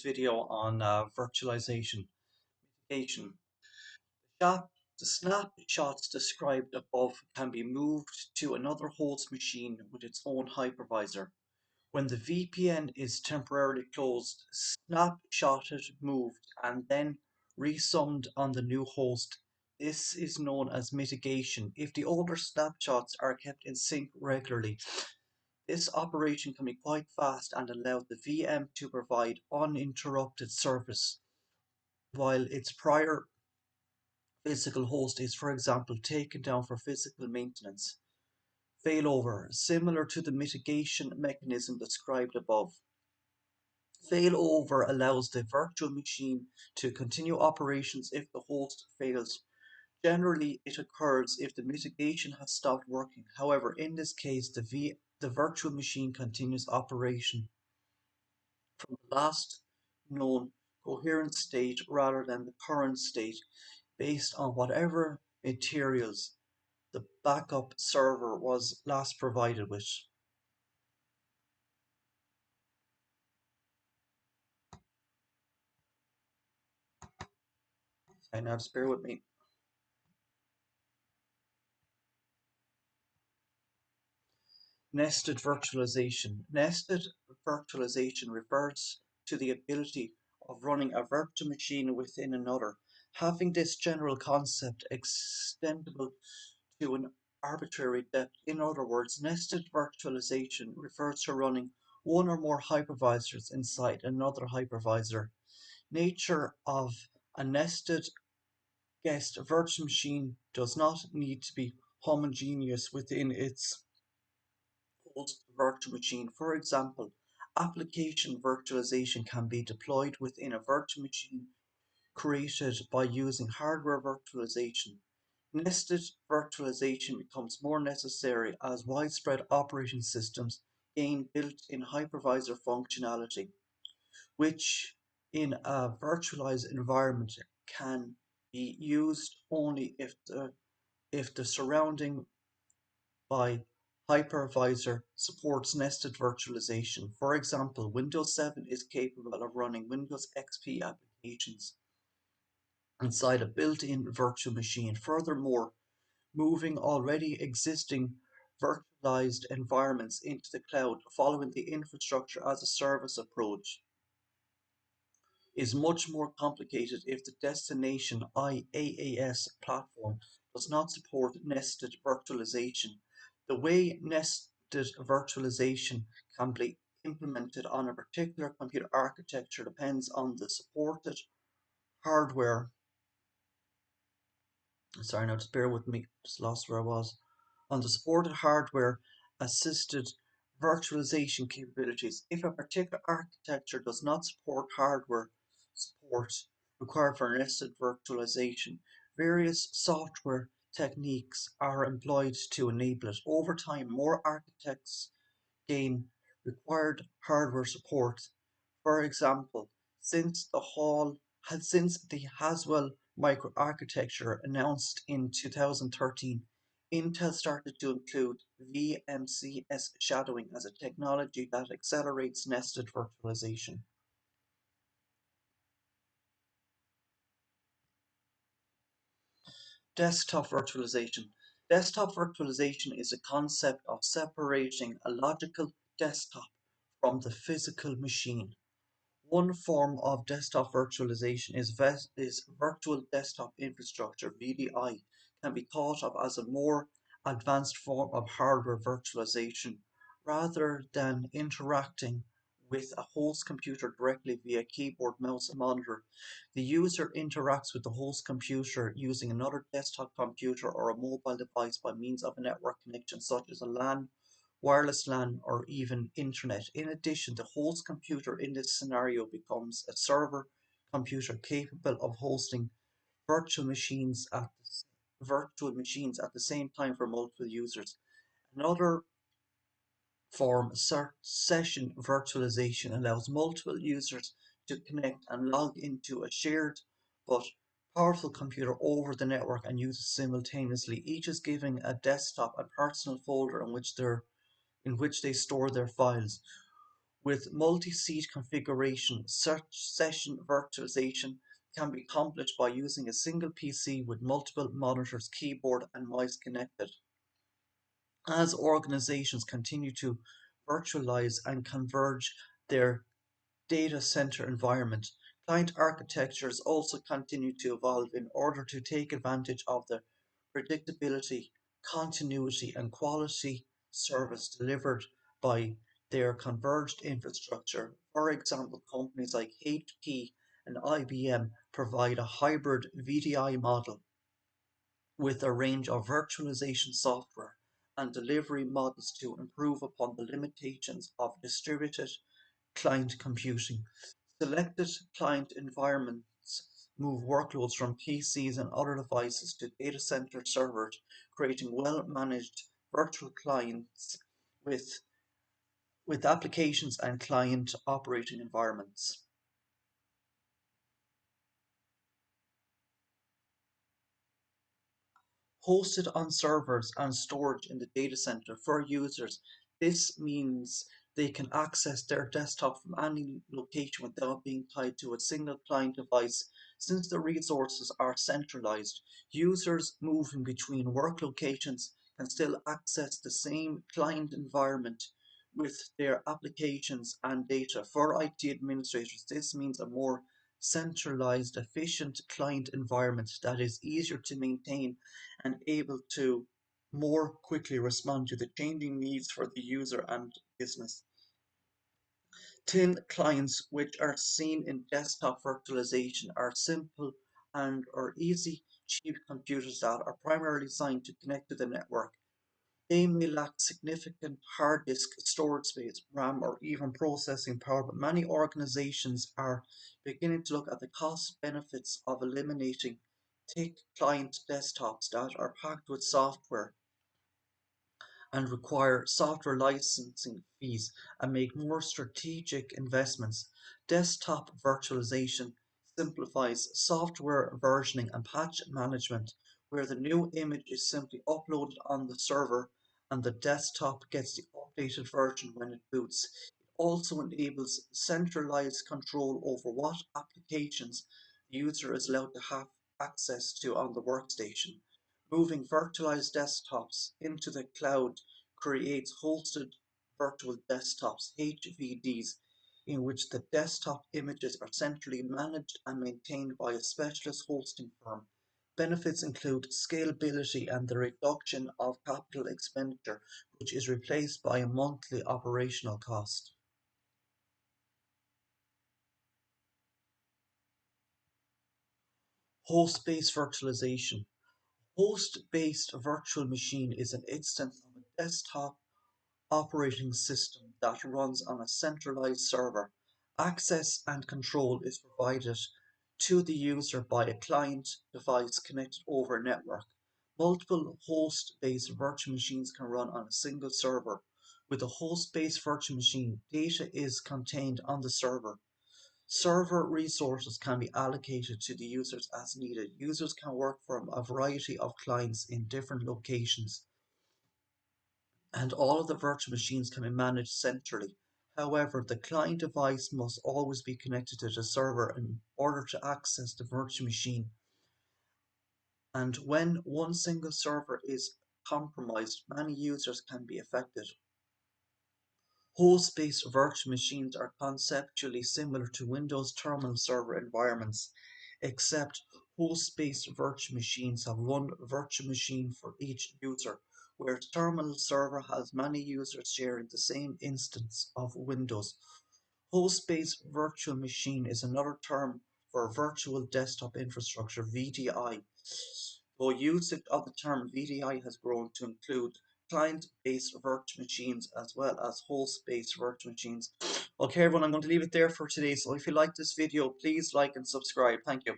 Video on virtualization. Mitigation. The snapshots described above can be moved to another host machine with its own hypervisor. When the VPN is temporarily closed, snapshotted, moved, and then resummed on the new host. This is known as mitigation. If the older snapshots are kept in sync regularly, this operation can be quite fast and allow the VM to provide uninterrupted service while its prior physical host is, for example, taken down for physical maintenance. Failover, similar to the mitigation mechanism described above. Failover allows the virtual machine to continue operations if the host fails. Generally, it occurs if the mitigation has stopped working. However, in this case, the virtual machine continues operation from the last known coherent state rather than the current state based on whatever materials the backup server was last provided with. And now just bear with me. Nested virtualization. Nested virtualization refers to the ability of running a virtual machine within another, having this general concept extendable to an arbitrary depth. In other words, nested virtualization refers to running one or more hypervisors inside another hypervisor. Nature of a nested guest virtual machine does not need to be homogeneous within its host virtual machine. For example, application virtualization can be deployed within a virtual machine created by using hardware virtualization. Nested virtualization becomes more necessary as widespread operating systems gain built-in hypervisor functionality, which in a virtualized environment can be used only if the surrounding by hypervisor supports nested virtualization. For example, Windows 7 is capable of running Windows XP applications inside a built-in virtual machine. Furthermore, moving already existing virtualized environments into the cloud following the infrastructure as a service approach is much more complicated if the destination IaaS platform does not support nested virtualization. The way nested virtualization can be implemented on a particular computer architecture depends on the supported hardware. Sorry, now just bear with me, just lost where I was. On the supported hardware assisted virtualization capabilities. If a particular architecture does not support hardware support required for nested virtualization, various software techniques are employed to enable it. Over time, more architects gain required hardware support. For example, since the Haswell microarchitecture announced in 2013, Intel started to include VMCS shadowing as a technology that accelerates nested virtualization. Desktop virtualization. Desktop virtualization is a concept of separating a logical desktop from the physical machine. One form of desktop virtualization is virtual desktop infrastructure (VDI) can be thought of as a more advanced form of hardware virtualization. Rather than interacting with a host computer directly via keyboard, mouse, and monitor, the user interacts with the host computer using another desktop computer or a mobile device by means of a network connection such as a LAN, wireless LAN, or even Internet. In addition, the host computer in this scenario becomes a server computer capable of hosting virtual machines at the same time for multiple users. Another form, session virtualization, allows multiple users to connect and log into a shared but powerful computer over the network and use it simultaneously. Each is given a desktop and personal folder in which they store their files. With multi-seat configuration, such session virtualization can be accomplished by using a single PC with multiple monitors, keyboard, and mice connected. As organizations continue to virtualize and converge their data center environment, client architectures also continue to evolve in order to take advantage of the predictability, continuity, and quality service delivered by their converged infrastructure. For example, companies like HP and IBM provide a hybrid VDI model with a range of virtualization software and delivery models to improve upon the limitations of distributed client computing. Selected client environments move workloads from PCs and other devices to data center servers, creating well-managed virtual clients with, with applications and client operating environments. Hosted on servers and storage in the data center for users. This means they can access their desktop from any location without being tied to a single client device. Since the resources are centralized, users moving between work locations can still access the same client environment with their applications and data. For IT administrators, this means a more centralized, efficient client environment that is easier to maintain and able to more quickly respond to the changing needs for the user and business. Tin clients, which are seen in desktop virtualization, are simple and are easy, cheap computers that are primarily designed to connect to the network. They may lack significant hard disk storage space, RAM, or even processing power, but many organizations are beginning to look at the cost benefits of eliminating thick client desktops that are packed with software and require software licensing fees and make more strategic investments. Desktop virtualization simplifies software versioning and patch management, where the new image is simply uploaded on the server and the desktop gets the updated version when it boots. It also enables centralized control over what applications the user is allowed to have access to on the workstation. Moving virtualized desktops into the cloud creates hosted virtual desktops (HVDs) in which the desktop images are centrally managed and maintained by a specialist hosting firm. Benefits include scalability and the reduction of capital expenditure, which is replaced by a monthly operational cost. Host-based virtualization. Host-based virtual machine is an instance of a desktop operating system that runs on a centralized server. Access and control is provided to the user by a client device connected over a network. Multiple host-based virtual machines can run on a single server. With a host-based virtual machine, data is contained on the server. Server resources can be allocated to the users as needed. Users can work from a variety of clients in different locations, and all of the virtual machines can be managed centrally. However, the client device must always be connected to the server in order to access the virtual machine. And when one single server is compromised, many users can be affected. Host-based virtual machines are conceptually similar to Windows terminal server environments, except host-based virtual machines have one virtual machine for each user, whereas terminal server has many users sharing the same instance of Windows. Host-based virtual machine is another term for virtual desktop infrastructure (VDI), though usage of the term VDI has grown to include client-based virtual machines as well as host-based virtual machines. Okay, everyone, I'm going to leave it there for today. So if you like this video, please like and subscribe. Thank you.